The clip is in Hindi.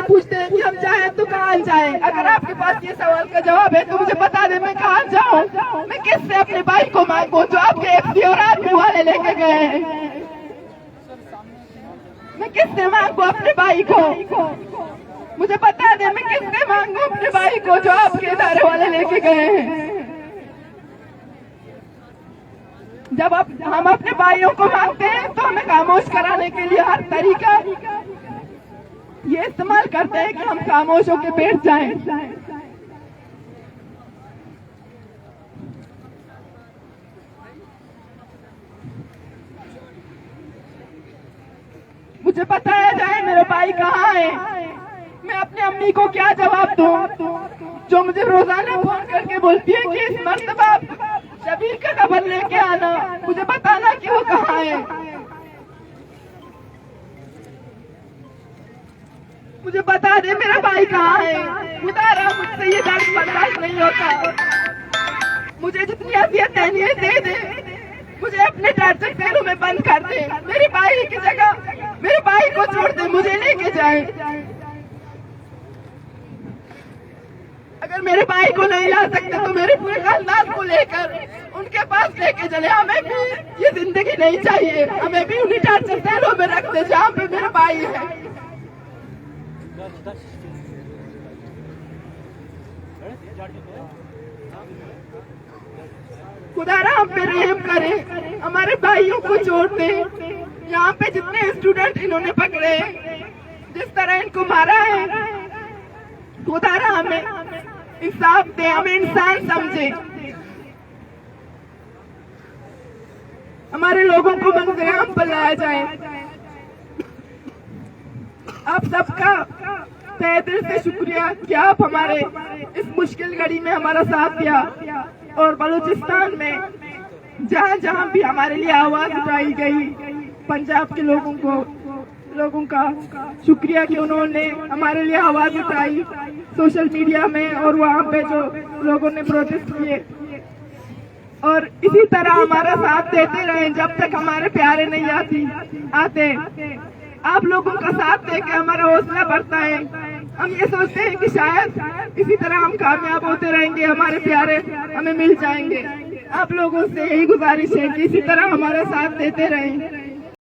पूछते हैं कि हम जाएं तो कहाँ जाएं। अगर आपके पास ये सवाल का जवाब है तो मुझे बता दें मैं कहाँ जाऊँ। मैं किससे अपने भाई को मांगू जो आपके एफसी और आर्मी वाले लेके गए हैं। मैं किससे मांगू अपने भाई को, मुझे बता दें मैं किससे मांगू अपने भाई को जो आपके इदारे वाले लेके गए हैं। जब हम अपने भाइयों को मांगते हैं तो हमें खामोश कराने के लिए हर तरीका ये इस्तेमाल करते हैं कि हम खामोश होकर बैठ जाएं। मुझे बताया जाए मेरा भाई कहाँ है। मैं अपनी अम्मी को क्या जवाब दूं जो मुझे रोजाना फोन करके बोलती है कि इस मर्तबा आप शबीर का खबर लेके आना, मुझे बताना कि वो कहाँ है। मुझे बता दे मेरा भाई कहाँ है। खुदा मुझसे ये दर्द बर्दाश्त नहीं होता। मुझे जितनी असियत देनी है दे दे, मुझे अपने टार्चर पैरों में बंद कर दे। मेरे भाई की जगह मेरे भाई को छोड़ दे, मुझे लेके जाए। अगर मेरे भाई को नहीं ला सकते तो मेरे पूरे खानदान को लेकर उनके पास लेके चले। हमें भी ये जिंदगी नहीं चाहिए, हमें भी उन्हीं टार्चर पैरों में रख दे जहाँ पे मेरा भाई है। खुदारा हम पे रहम करे, हमारे भाइयों को छोड़ दे। यहाँ पे जितने स्टूडेंट इन्होंने पकड़े, जिस तरह इनको मारा है, खुदारा हमें इंसाफ दे, हमें इंसान समझे। हमारे लोगों को मंजरेआम पर लाया जाए। आप सबका तहे दिल से शुक्रिया कि आप हमारे इस मुश्किल घड़ी में हमारा साथ दिया। और बलूचिस्तान में जहाँ जहाँ भी हमारे लिए आवाज उठाई गई, पंजाब के लोगों का शुक्रिया कि उन्होंने हमारे लिए आवाज उठाई सोशल मीडिया में और वहाँ पे जो लोगों ने प्रोटेस्ट किए। और इसी तरह हमारा साथ देते रहे जब तक हमारे प्यारे नहीं आते। आप लोगों का साथ देकर हमारा हौसला बढ़ता है। हम ये सोचते हैं कि शायद इसी तरह हम कामयाब होते रहेंगे, हमारे प्यारे हमें मिल जाएंगे। आप लोगों से यही गुजारिश है कि इसी तरह हमारा साथ देते रहें।